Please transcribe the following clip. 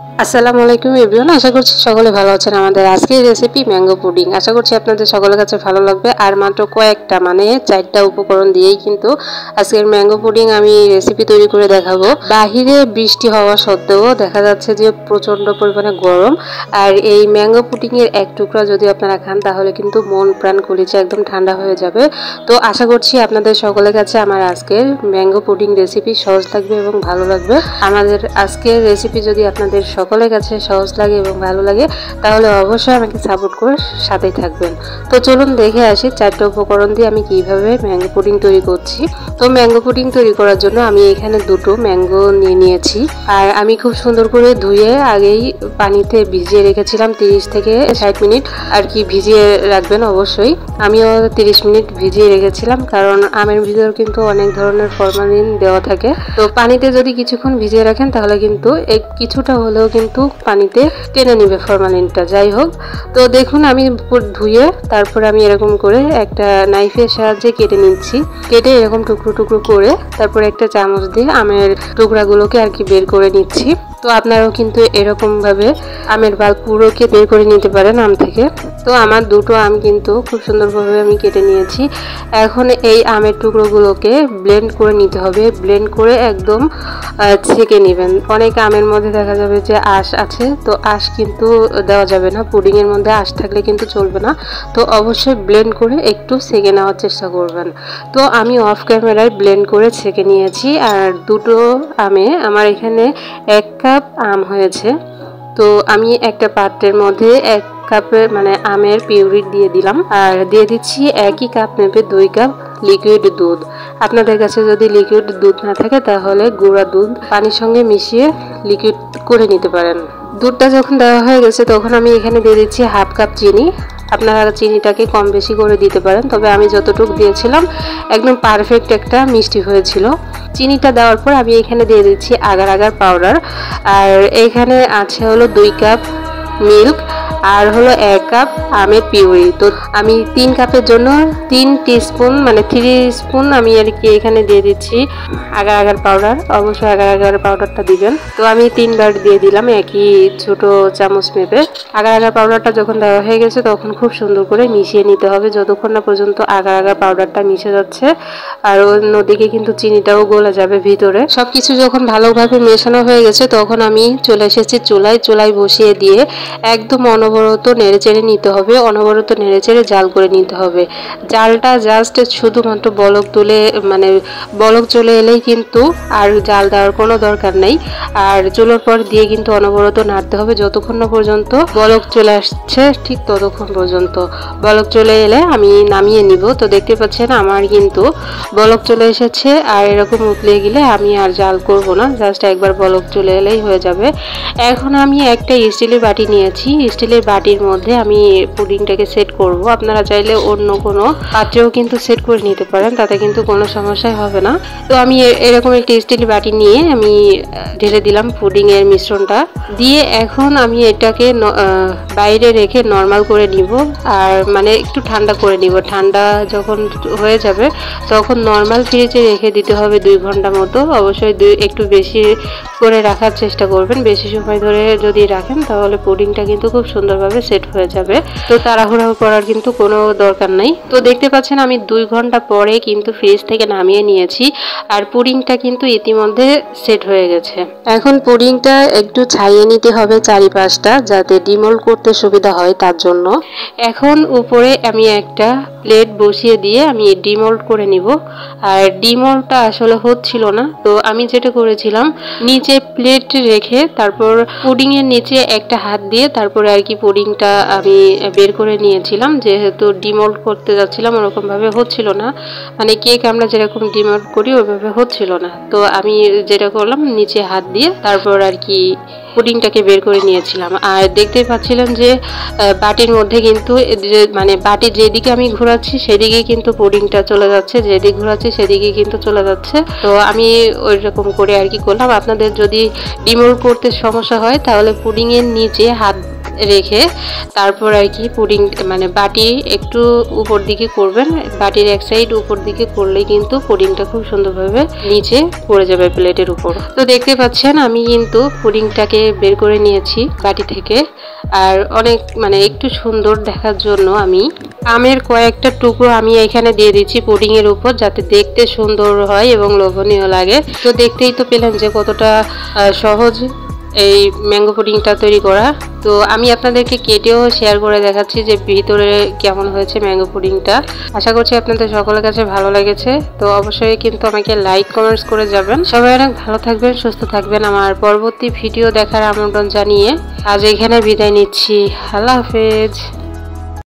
আসসালামু আলাইকুম এভরিওয়ান, আশা করছি সকলে ভালো আছেন। আমাদের আজকের রেসিপি ম্যাঙ্গো পুডিং। আশা করছি আপনাদের সকলের কাছে ভালো লাগবে। আর মাত্র কয়েকটা 4টা উপকরণ দিয়েই কিন্তু আজকের ম্যাঙ্গো পুডিং আমি রেসিপি তৈরি করে দেখাবো। বাহিরে বৃষ্টি হওয়া সত্ত্বেও দেখা যাচ্ছে যে প্রচণ্ড পরিমাণে গরম। আর এই ম্যাঙ্গো পুডিংয়ের এক টুকরা যদি আপনারা খান তাহলে কিন্তু মন প্রাণ কলিজা একদম ঠান্ডা হয়ে যাবে। তো আশা করছি আপনাদের সকলের কাছে আমার আজকের ম্যাঙ্গো পুডিং রেসিপি সহজ লাগবে এবং ভালো লাগবে। আমাদের আজকের রেসিপি যদি আপনাদের সকলের কাছে সহজ লাগে এবং ভালো লাগে তাহলে অবশ্যই আমাকে সাপোর্ট করে সাথেই থাকবেন। তো চলুন দেখে আসি 4টা উপকরণ দিয়ে আমি কিভাবে ম্যাঙ্গো পুডিং তৈরি করছি। তো ম্যাঙ্গো পুডিং তৈরি করার জন্য আমি এখানে 2টো ম্যাঙ্গো নিয়ে নিয়েছি। আর আমি খুব সুন্দর করে ধুয়ে আগেই পানিতে ভিজিয়ে রেখেছিলাম 30 থেকে 60 মিনিট আর কি ভিজিয়ে রাখবেন অবশ্যই। আমিও 30 মিনিট ভিজিয়ে রেখেছিলাম, কারণ আমের ভিতর কিন্তু অনেক ধরনের ফরমালিন দেওয়া থাকে। তো পানিতে যদি কিছুক্ষণ ভিজিয়ে রাখেন তাহলে কিন্তু কিছুটা হলেও কিন্তু পানিতে টেনে নিবে ফরমালিনটা। যাই হোক, তো দেখুন আমি ধুয়ে তারপর আমি এরকম করে একটা নাইফের সাহায্যে কেটে নিচ্ছি। কেটে এরকম টুকরো টুকরো করে তারপর একটা চামচ দিয়ে আমের টুকরাগুলোকে আর কি বের করে নিচ্ছি। তো আপনারাও কিন্তু এরকমভাবে আমের বাল পুরোকে বের করে নিতে পারেন আম থেকে। তো আমার 2টো আম কিন্তু খুব সুন্দরভাবে আমি কেটে নিয়েছি। এখন এই আমের টুকরোগুলোকে ব্লেন্ড করে নিতে হবে। ব্লেন্ড করে একদম ছেঁকে নেবেন। অনেক আমের মধ্যে দেখা যাবে যে আঁশ আছে, তো আঁশ কিন্তু দেওয়া যাবে না। পুডিংয়ের মধ্যে আঁশ থাকলে কিন্তু চলবে না। তো অবশ্যই ব্লেন্ড করে একটু ছেঁকে নেওয়ার চেষ্টা করবেন। তো আমি অফ ক্যামেরায় ব্লেন্ড করে ছেঁকে নিয়েছি। আর 2টো আমে আমার এখানে 1 কাপ আম হয়েছে। তো আমি একটা পাত্রের মধ্যে 1 কাপের আমের পিউরি দিয়ে দিলাম। আর দিয়ে দিচ্ছি একই কাপ মেপে 2 কাপ লিকুইড দুধ। আপনাদের কাছে যদি লিকুইড দুধ না থাকে তাহলে গুঁড়া দুধ পানির সঙ্গে মিশিয়ে লিকুইড করে নিতে পারেন। দুধটা যখন দেওয়া হয়ে গেছে তখন আমি এখানে দিয়ে দিচ্ছি 1/2 কাপ চিনি। আপনারা চিনিটাকে কম বেশি করে দিতে পারেন, তবে আমি যতটুকু দিয়েছিলাম একদম পারফেক্ট একটা মিষ্টি হয়েছিল। চিনিটা দেওয়ার পর আমি এখানে দিয়ে দিচ্ছি আগার আগার পাউডার। আর এখানে আছে হলো 2 কাপ মিল্ক আর হলো 1 কাপ আমের পিউরি। তো আমি 3 কাপের জন্য 3 টিস্পুন 3 স্পুন আমি আর কি এখানে দিয়ে দিচ্ছি আগার আগার পাউডার। অবশ্যই আগার আগার পাউডারটা দিবেন। তো আমি 3 বার দিয়ে দিলাম একই ছোট চামচ মেপে। আগার আগার পাউডারটা যখন দেওয়া হয়ে গেছে তখন খুব সুন্দর করে মিশিয়ে নিতে হবে যতক্ষণ না পর্যন্ত আগার আগার পাউডারটা মিশে যাচ্ছে। আর অন্যদিকে কিন্তু চিনিটাও গলে যাবে ভিতরে। সবকিছু যখন ভালোভাবে মেশানো হয়ে গেছে তখন আমি চলে এসেছি চুলায় বসিয়ে দিয়ে একদম অনবরত নেড়েচেড়ে নিতে হবে। অনবরত নেড়েচেড়ে জাল করে নিতে হবে। জালটা জাস্ট শুধুমাত্র বলক চলে এলেই কিন্তু আর জাল দেওয়ার কোনো দরকার নেই। আর চুলোর পর দিয়ে কিন্তু অনবরত নাড়তে হবে যতক্ষণ না পর্যন্ত বলক চলে আসছে, ঠিক ততক্ষণ পর্যন্ত। বলক চলে এলে আমি নামিয়ে নিব। তো দেখতে পাচ্ছেন আমার কিন্তু বলক চলে এসেছে। আর এরকম উতলে গেলে আমি আর জাল করব না, জাস্ট একবার বলক চলে এলেই হয়ে যাবে। এখন আমি একটা স্টিলের বাটি নিয়েছি। স্টিলের বাটির মধ্যে আমি পুডিংটাকে সেট করব। আপনারা চাইলে অন্য কোনো পাত্রেও কিন্তু সেট করে নিতে পারেন, তাতে কিন্তু কোনো সমস্যাই হবে না। তো আমি এরকম একটা স্টিলের বাটি নিয়ে আমি ঢেলে দিলাম পুডিংয়ের মিশ্রণটা দিয়ে। এখন আমি এটাকে বাইরে রেখে নর্মাল করে নিব। আর একটু ঠান্ডা করে নিব। ঠান্ডা যখন হয়ে যাবে তখন নর্মাল ফ্রিজে রেখে দিতে হবে 2 ঘন্টা মতো। অবশ্যই একটু বেশি করে রাখার চেষ্টা করবেন। বেশি সময় ধরে যদি রাখেন তাহলে পুডিংটা কিন্তু খুব সুন্দরভাবে সেট হয়ে যাবে। তো তাড়াহুড়া করার কিন্তু কোনো দরকার নেই। তো দেখতে পাচ্ছেন আমি 2 ঘন্টা পরে কিন্তু ফ্রিজ থেকে নামিয়ে নিয়েছি। আর পুডিংটা কিন্তু ইতিমধ্যে সেট হয়ে গেছে। এখন পুডিংটা একটু ছাইয়ে নিতে হবে চারিপাশটা, যাতে ডিমোল্ড করতে সুবিধা হয় তার জন্য। এখন উপরে আমি একটা প্লেট বসিয়ে দিয়ে আমি ডিমোল্ড করে নিব। আর ডিমোল্ডটা আসলে হচ্ছিল না, তো আমি যেটা করেছিলাম নিচে প্লেট রেখে তারপর পুডিংয়ের নিচে একটা হাত দিয়ে তারপরে আর কি পুডিংটা আমি বের করে নিয়েছিলাম। যেহেতু ডিমোল্ড করতে যাচ্ছিলাম ওরকম ভাবে হচ্ছিল না, কেক আমরা যেরকম ডিমোল্ড করি ওইভাবে হচ্ছিল না। তো আমি যেটা করলাম নিচে হাত দিয়ে তারপর আর কি পুডিংটাকে বের করে নিয়েছিলাম। আর দেখতে পাচ্ছিলাম যে বাটির মধ্যে কিন্তু বাটি যেদিকে আমি ঘোরাচ্ছি সেদিকে কিন্তু পুডিংটা চলে যাচ্ছে, যেদিকে ঘোরাচ্ছি সেদিকে কিন্তু চলে যাচ্ছে। তো আমি ওই রকম করে আর কি করলাম। আপনাদের যদি ডিমোল্ড করতে সমস্যা হয় তাহলে পুডিংয়ের নিচে হাত রেখে তারপর আর কি পুডিং মানে বাটি একটু উপর দিকে করবেন, বাটির এক সাইড উপর দিকে করলে কিন্তু পুডিংটা খুব সুন্দরভাবে নিচে পড়ে যাবে প্লেটের উপর। তো দেখতে পাচ্ছেন আমি কিন্তু পুডিংটাকে বের করে নিয়েছি বাটি থেকে। আর অনেক মানে একটু সুন্দর দেখার জন্য আমি আমের কয়েকটা টুকরো আমি এখানে দিয়ে দিচ্ছি পুডিং এর উপর, যাতে দেখতে সুন্দর হয় এবং লোভনীয় লাগে। তো দেখতেই তো পেলেন যে কতটা সহজ এই ম্যাঙ্গো পুডিংটা তৈরি করা। তো আমি আপনাদেরকে কেটেও শেয়ার করে দেখাচ্ছি যে ভিতরে কেমন হয়েছে ম্যাঙ্গো পুডিংটা। আশা করছি আপনাদের সকলের কাছে ভালো লেগেছে। তো অবশ্যই কিন্তু আমাকে লাইক কমেন্টস করে যাবেন। সবাই অনেক ভালো থাকবেন, সুস্থ থাকবেন। আমার পরবর্তী ভিডিও দেখার আমন্ত্রণ জানিয়ে আজ এখানে বিদায় নিচ্ছি। আল্লাহ হাফেজ।